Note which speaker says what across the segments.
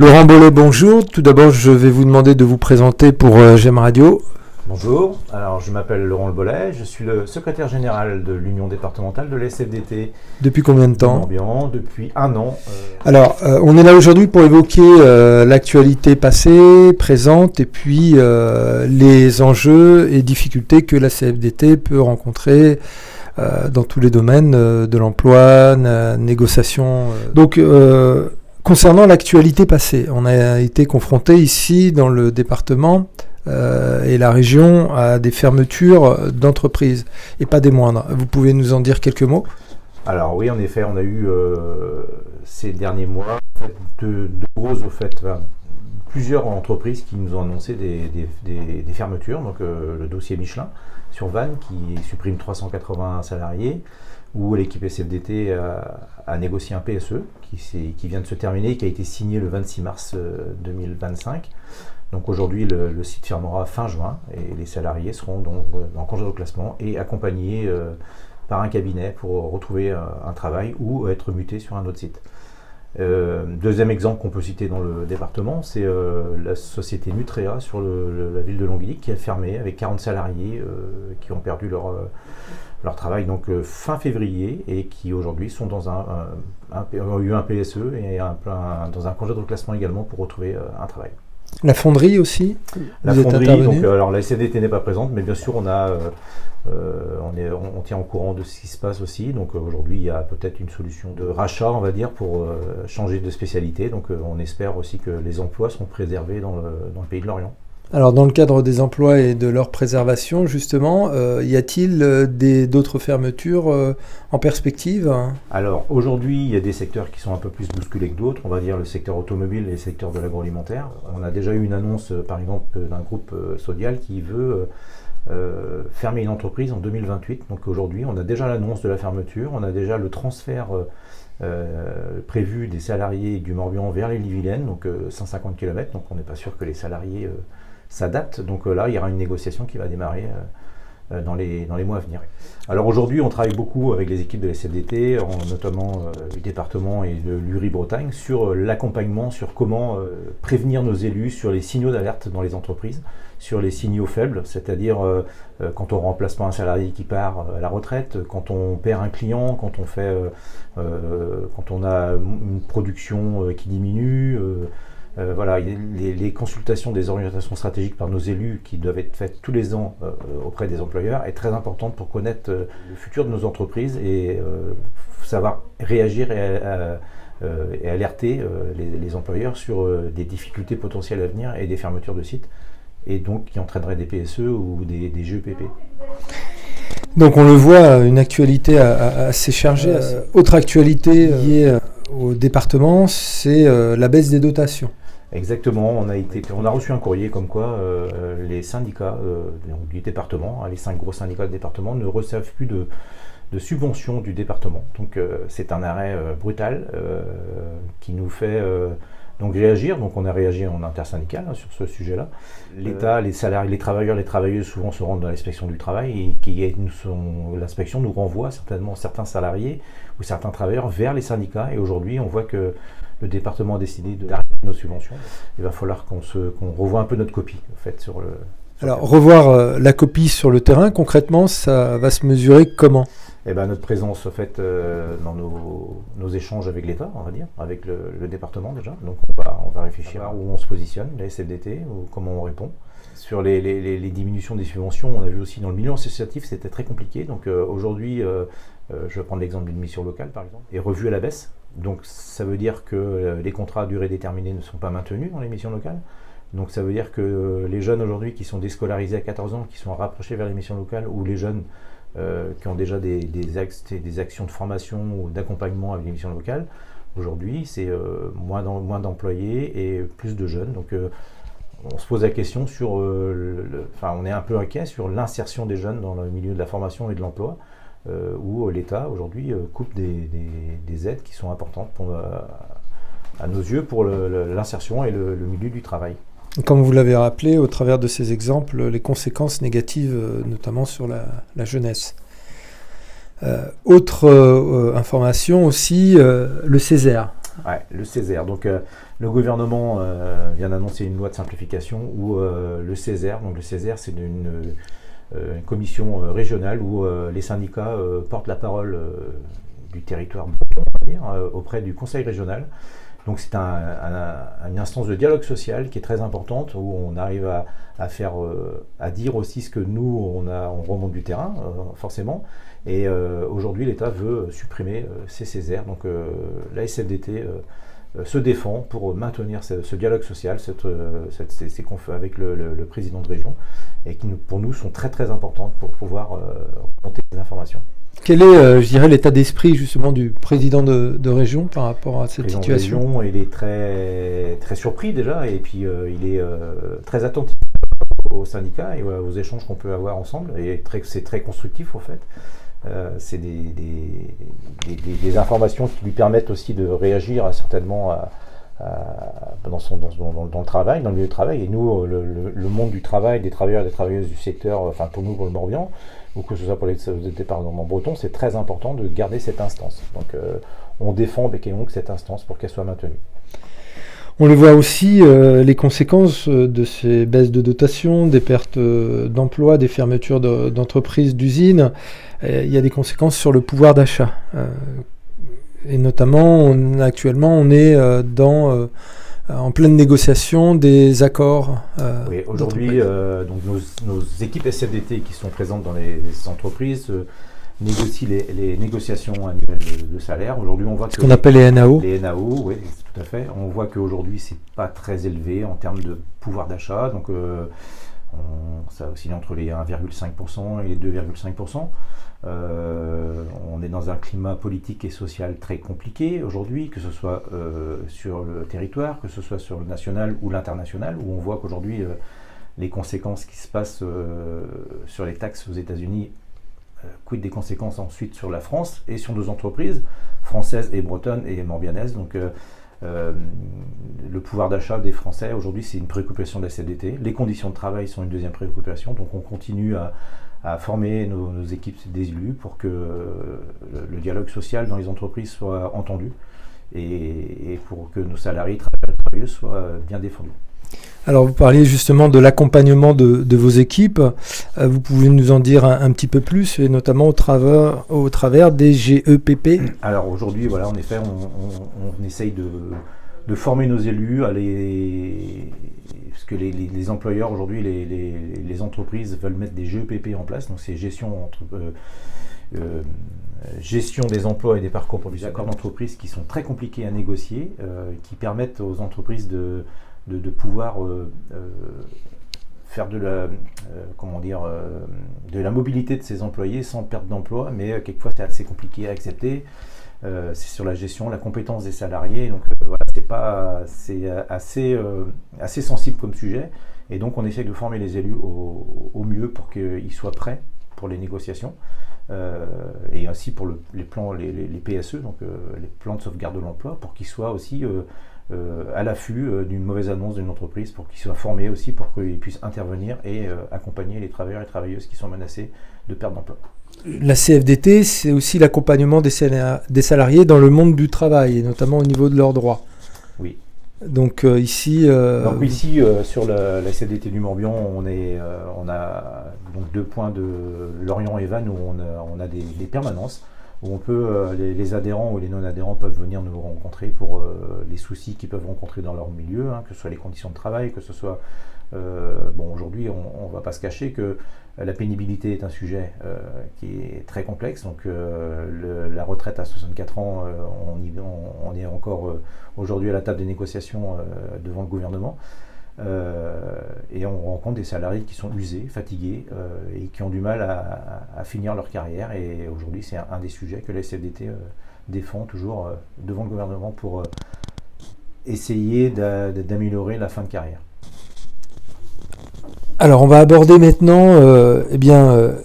Speaker 1: Laurent Bollet, bonjour. Tout d'abord, je vais vous demander de vous présenter pour GEM Radio.
Speaker 2: Bonjour, alors je m'appelle Laurent Bollet, je suis le secrétaire général de l'Union départementale de la SFDT.
Speaker 1: Depuis combien de temps ?
Speaker 2: Depuis 1 an.
Speaker 1: Alors, on est là aujourd'hui pour évoquer l'actualité passée, présente, et puis les enjeux et difficultés que la CFDT peut rencontrer dans tous les domaines de l'emploi, négociation. Donc, concernant l'actualité passée, on a été confronté ici dans le département et la région à des fermetures d'entreprises, et pas des moindres. Vous pouvez nous en dire quelques mots ?
Speaker 2: Alors oui, en effet, on a eu ces derniers mois plusieurs entreprises qui nous ont annoncé des fermetures. Donc le dossier Michelin sur Vannes qui supprime 380 salariés, où l'équipe SFDT a négocié un PSE qui vient de se terminer, qui a été signé le 26 mars 2025. Donc aujourd'hui, le site fermera fin juin et les salariés seront donc en congé de reclassement et accompagnés par un cabinet pour retrouver un travail ou être mutés sur un autre site. Deuxième exemple qu'on peut citer dans le département, c'est la société Nutrea sur la ville de Longueuil qui a fermé avec 40 salariés qui ont perdu leur travail donc fin février et qui aujourd'hui sont ont eu un PSE et dans un congé de reclassement également pour retrouver un travail.
Speaker 1: La fonderie aussi.
Speaker 2: La fonderie, donc alors la SFDT n'est pas présente, mais bien sûr on tient au courant de ce qui se passe aussi. Donc aujourd'hui il y a peut-être une solution de rachat, on va dire, pour changer de spécialité. Donc on espère aussi que les emplois seront préservés dans le pays de Lorient.
Speaker 1: Alors dans le cadre des emplois et de leur préservation, justement, y a-t-il d'autres fermetures en perspective ?
Speaker 2: Alors aujourd'hui, il y a des secteurs qui sont un peu plus bousculés que d'autres, on va dire le secteur automobile et le secteur de l'agroalimentaire. On a déjà eu une annonce, par exemple, d'un groupe Sodial qui veut fermer une entreprise en 2028. Donc aujourd'hui, on a déjà l'annonce de la fermeture, on a déjà le transfert prévu des salariés du Morbihan vers les Yvelines, donc 150 km, donc on n'est pas sûr que les salariés s'adaptent. Donc là, il y aura une négociation qui va démarrer dans les mois à venir. Alors aujourd'hui, on travaille beaucoup avec les équipes de la SFDT, notamment du département et de l'URI Bretagne, sur l'accompagnement, sur comment prévenir nos élus sur les signaux d'alerte dans les entreprises, sur les signaux faibles, c'est-à-dire quand on remplace pas un salarié qui part à la retraite, quand on perd un client, quand on a une production qui diminue. Voilà, les consultations des orientations stratégiques par nos élus qui doivent être faites tous les ans auprès des employeurs est très importante pour connaître le futur de nos entreprises et savoir réagir et alerter les employeurs sur des difficultés potentielles à venir et des fermetures de sites, et donc qui entraîneraient des PSE ou des GEPP.
Speaker 1: Donc on le voit, une actualité assez chargée. Autre actualité liée au département, c'est la baisse des dotations.
Speaker 2: Exactement, on a reçu un courrier comme quoi les syndicats du département, les 5 gros syndicats du département, ne reçoivent plus de subventions du département. Donc c'est un arrêt brutal qui nous fait donc réagir. Donc on a réagi en intersyndical sur ce sujet-là. L'État, les salariés, les travailleurs, les travailleuses souvent se rendent dans l'inspection du travail et l'inspection nous renvoie certainement certains salariés ou certains travailleurs vers les syndicats. Et aujourd'hui, on voit que le département a décidé d'arrêter nos subventions. Il va falloir qu'on revoie un peu notre copie, en fait, sur le.
Speaker 1: Alors, revoir la copie sur le terrain, concrètement, ça va se mesurer comment ?
Speaker 2: Eh ben, notre présence, en fait, dans nos échanges avec l'État, on va dire, avec le département déjà. Donc, on va réfléchir à où on se positionne, la SFDT, ou comment on répond. Sur les diminutions des subventions, on a vu aussi dans le milieu associatif, c'était très compliqué. Donc, aujourd'hui, je vais prendre l'exemple d'une mission locale, par exemple, est revue à la baisse. Donc, ça veut dire que les contrats à durée déterminée ne sont pas maintenus dans les missions locales. Donc, ça veut dire que les jeunes aujourd'hui qui sont déscolarisés à 14 ans, qui sont rapprochés vers les missions locales, ou les jeunes qui ont déjà des actions de formation ou d'accompagnement avec les missions locales, aujourd'hui, c'est moins d'employés et plus de jeunes. Donc, on se pose la question sur, on est un peu inquiet sur l'insertion des jeunes dans le milieu de la formation et de l'emploi, où l'État aujourd'hui coupe des aides qui sont importantes à nos yeux pour l'insertion et le milieu du travail.
Speaker 1: Comme vous l'avez rappelé, au travers de ces exemples, les conséquences négatives, notamment sur la jeunesse. Autre information aussi, le Césaire.
Speaker 2: Ouais, le Césaire. Donc le gouvernement vient d'annoncer une loi de simplification où le Césaire, donc le Césaire c'est une commission régionale où les syndicats portent la parole du territoire breton, on va dire, auprès du conseil régional. Donc c'est une instance de dialogue social qui est très importante, où on arrive à dire aussi ce que nous, on remonte du terrain, forcément. Et aujourd'hui, l'État veut supprimer ces Césaires. Donc la SFDT se défend pour maintenir ce dialogue social, ces confs avec le président de région, et qui pour nous sont très très importantes pour pouvoir remonter les informations.
Speaker 1: Quel est, je dirais, l'état d'esprit justement du président de région par rapport à cette situation ?
Speaker 2: Le président de région, il est très, très surpris déjà, et puis il est très attentif aux syndicats et aux échanges qu'on peut avoir ensemble, et c'est très constructif en fait. C'est des informations qui lui permettent aussi de réagir certainement dans le travail, dans le milieu du travail. Et nous, le monde du travail, des travailleurs et des travailleuses du secteur, enfin pour nous, pour le Morbihan, ou que ce soit pour les départements bretons, c'est très important de garder cette instance. Donc on défend bec et ongles cette instance pour qu'elle soit maintenue.
Speaker 1: On le voit aussi, les conséquences de ces baisses de dotation, des pertes d'emplois, des fermetures d'entreprises, d'usines. Il y a des conséquences sur le pouvoir d'achat. Et notamment, actuellement, on est en pleine négociation des accords.
Speaker 2: Oui, aujourd'hui, donc nos équipes SFDT qui sont présentes dans les entreprises négocient les négociations annuelles de salaire. Aujourd'hui, on voit que
Speaker 1: ce qu'on appelle les NAO.
Speaker 2: Les NAO, oui, tout à fait. On voit qu'aujourd'hui, c'est pas très élevé en termes de pouvoir d'achat. Donc, ça oscille entre les 1,5% et les 2,5%. On est dans un climat politique et social très compliqué aujourd'hui, que ce soit sur le territoire, que ce soit sur le national ou l'international, où on voit qu'aujourd'hui, les conséquences qui se passent sur les taxes aux États-Unis, quid des conséquences ensuite sur la France et sur nos entreprises françaises et bretonnes et morbihanaises. Donc le pouvoir d'achat des Français aujourd'hui, c'est une préoccupation de la SFDT. Les conditions de travail sont une deuxième préoccupation. Donc on continue à former nos équipes des élus pour que le dialogue social dans les entreprises soit entendu et pour que nos salariés et travailleuses soient bien défendus.
Speaker 1: Alors vous parliez justement de l'accompagnement de vos équipes. Vous pouvez nous en dire un petit peu plus, et notamment au travers des GEPP.
Speaker 2: Alors aujourd'hui, voilà, en effet, on essaye de former nos élus parce que les employeurs aujourd'hui, les entreprises veulent mettre des GEPP en place, donc c'est gestion des emplois et des parcours pour des accords d'entreprise qui sont très compliqués à négocier, qui permettent aux entreprises de pouvoir faire de la mobilité de ses employés sans perte d'emploi, mais quelquefois c'est assez compliqué à accepter. C'est sur la gestion, la compétence des salariés, donc voilà, c'est assez sensible comme sujet, et donc on essaye de former les élus au mieux pour qu'ils soient prêts pour les négociations, et ainsi pour les plans, les PSE, donc les plans de sauvegarde de l'emploi, pour qu'ils soient aussi à l'affût d'une mauvaise annonce d'une entreprise, pour qu'ils soient formés aussi, pour qu'ils puissent intervenir et accompagner les travailleurs et travailleuses qui sont menacés de perte d'emploi.
Speaker 1: La CFDT, c'est aussi l'accompagnement des salariés dans le monde du travail, et notamment au niveau de leurs droits.
Speaker 2: Oui.
Speaker 1: Donc ici,
Speaker 2: sur la CFDT du Morbihan, on a donc 2 points de Lorient et Vannes où on a des permanences, où on peut, les adhérents ou les non-adhérents peuvent venir nous rencontrer pour les soucis qu'ils peuvent rencontrer dans leur milieu, que ce soit les conditions de travail, que ce soit... aujourd'hui, on ne va pas se cacher que la pénibilité est un sujet qui est très complexe. Donc la retraite à 64 ans, on est encore aujourd'hui à la table des négociations devant le gouvernement. Et on rencontre des salariés qui sont usés, fatigués et qui ont du mal à finir leur carrière. Et aujourd'hui, c'est un des sujets que la SFDT défend toujours devant le gouvernement pour essayer d'améliorer la fin de carrière.
Speaker 1: Alors on va aborder maintenant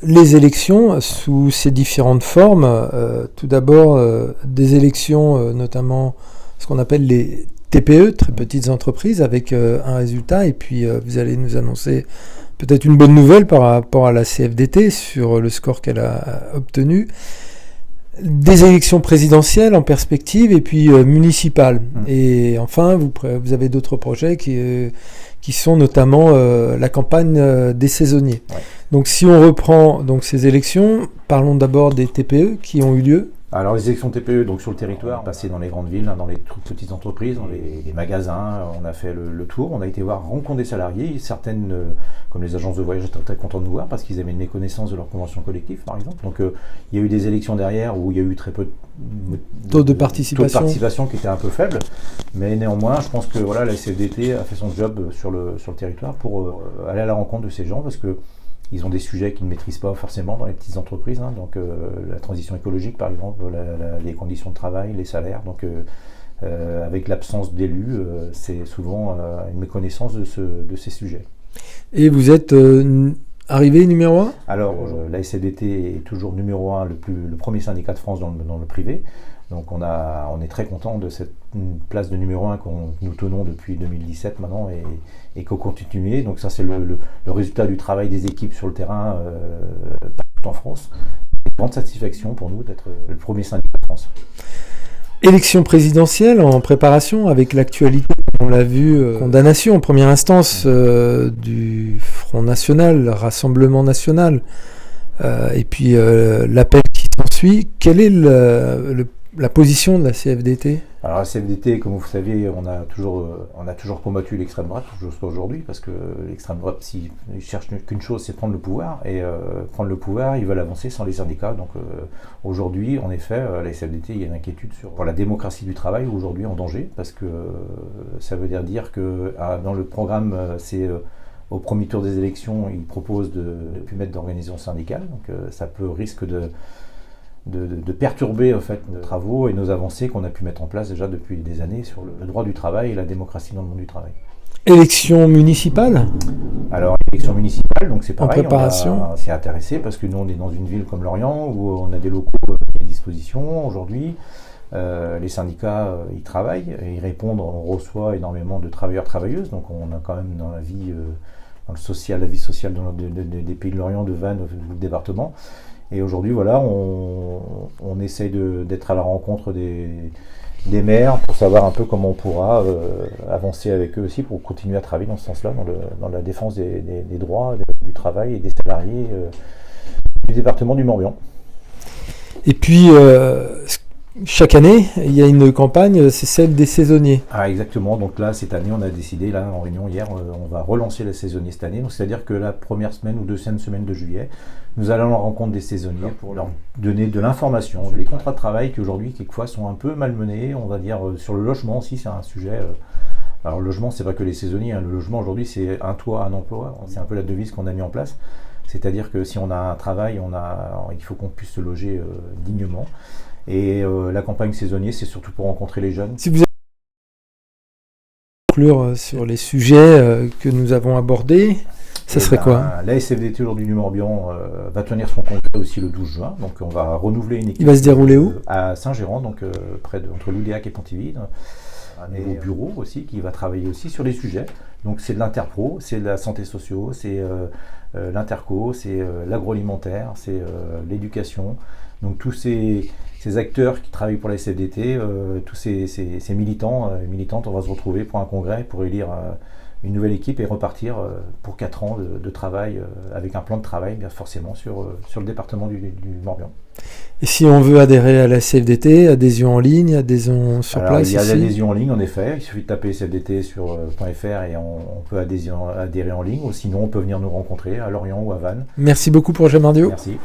Speaker 1: les élections sous ces différentes formes. Tout d'abord des élections, notamment ce qu'on appelle les TPE, très petites entreprises, avec un résultat, et puis vous allez nous annoncer peut-être une bonne nouvelle par rapport à la CFDT sur le score qu'elle a obtenu. Des élections présidentielles en perspective et puis municipales. Et enfin, vous avez d'autres projets qui sont notamment la campagne des saisonniers.
Speaker 2: Ouais.
Speaker 1: Donc si on reprend donc, ces élections, parlons d'abord des TPE qui ont eu lieu.
Speaker 2: Alors les élections TPE donc sur le territoire, passé dans les grandes villes, dans les toutes petites entreprises, dans les magasins, on a fait le tour, on a été voir rencontre des salariés, certaines comme les agences de voyage étaient très contents de nous voir parce qu'ils avaient une méconnaissance de leur convention collective par exemple. Donc il y a eu des élections derrière où il y a eu très peu de
Speaker 1: taux de participation
Speaker 2: qui était un peu faible, mais néanmoins je pense que voilà, la SFDT a fait son job sur le territoire pour aller à la rencontre de ces gens parce que ils ont des sujets qu'ils ne maîtrisent pas forcément dans les petites entreprises, hein, donc la transition écologique par exemple, les conditions de travail, les salaires. Donc avec l'absence d'élus, c'est souvent une méconnaissance de ces sujets. Et
Speaker 1: vous êtes arrivé numéro 1 ?
Speaker 2: Alors la SFDT est toujours numéro 1, le premier syndicat de France dans le privé. Donc on est très content de cette place de numéro 1 que nous tenons depuis 2017 maintenant et qu'on continue. Donc ça c'est le résultat du travail des équipes sur le terrain partout en France. C'est une grande satisfaction pour nous d'être le premier syndicat de France.
Speaker 1: Élection présidentielle en préparation avec l'actualité, on l'a vu, condamnation en première instance du Front National, Rassemblement National, et puis l'appel qui s'ensuit. Quelle est la position de la CFDT ?
Speaker 2: Alors la CFDT, comme vous savez, on a toujours combattu l'extrême droite jusqu'à aujourd'hui, parce que l'extrême droite, s'ils cherchent qu'une chose, c'est prendre le pouvoir, et prendre le pouvoir, ils veulent avancer sans les syndicats. Donc aujourd'hui, en effet, la CFDT, il y a une inquiétude sur la démocratie du travail, aujourd'hui en danger, parce que ça veut dire que dans le programme, c'est au premier tour des élections, ils proposent de ne plus mettre d'organisation syndicale, donc ça risque de perturber en fait, nos travaux et nos avancées qu'on a pu mettre en place déjà depuis des années sur le droit du travail et la démocratie dans le monde du travail.
Speaker 1: Élection municipale ?
Speaker 2: Alors, élection municipale, donc c'est pareil,
Speaker 1: on
Speaker 2: s'est intéressé parce que nous on est dans une ville comme Lorient où on a des locaux à disposition aujourd'hui. Les syndicats, ils travaillent, et ils répondent, on reçoit énormément de travailleurs-travailleuses, donc on a quand même dans la vie sociale des pays de Lorient, de Vannes, du département. Et aujourd'hui, voilà, on essaye d'être à la rencontre des maires pour savoir un peu comment on pourra avancer avec eux aussi pour continuer à travailler dans ce sens-là, dans la défense des droits, du travail et des salariés du département du Morbihan.
Speaker 1: Et puis, chaque année, il y a une campagne, c'est celle des saisonniers.
Speaker 2: Ah, exactement. Donc là, cette année, on a décidé, là, en réunion hier, on va relancer les saisonniers cette année. Donc, c'est-à-dire que la première semaine ou deuxième semaine de juillet, nous allons à la rencontre des saisonniers pour leur donner de l'information. Les contrats de travail qui aujourd'hui, quelquefois, sont un peu malmenés. On va dire, sur le logement aussi, c'est un sujet. Alors, le logement, c'est pas que les saisonniers. Hein. Le logement, aujourd'hui, c'est un toit, un emploi. C'est un peu la devise qu'on a mis en place. C'est-à-dire que si on a un travail, il faut qu'on puisse se loger dignement. Et la campagne saisonnier, c'est surtout pour rencontrer les jeunes.
Speaker 1: Si vous avez conclure sur les sujets que nous avons abordés, ça serait quoi ?
Speaker 2: La SFDT aujourd'hui du Morbihan va tenir son congrès aussi le 12 juin. Donc on va renouveler une équipe.
Speaker 1: Il va se dérouler où ?
Speaker 2: À Saint-Gérand, donc entre Loudéac et Pontivy. Un nouveau bureau aussi qui va travailler aussi sur les sujets. Donc c'est de l'interpro, c'est de la santé sociale, c'est l'interco, c'est l'agroalimentaire, c'est l'éducation. Donc tous ces acteurs qui travaillent pour la SFDT, tous ces militants, militantes, on va se retrouver pour un congrès pour élire une nouvelle équipe et repartir pour 4 ans de travail avec un plan de travail bien forcément sur le département du Morbihan.
Speaker 1: Et si on veut adhérer à la CFDT, adhésion en ligne, adhésion sur place
Speaker 2: il y a
Speaker 1: ici.
Speaker 2: l'adhésion en ligne en effet, il suffit de taper CFDT sur .fr et on peut adhérer en ligne, ou sinon on peut venir nous rencontrer à Lorient ou à Vannes.
Speaker 1: Merci beaucoup pour Jean Mardiot.
Speaker 2: Merci.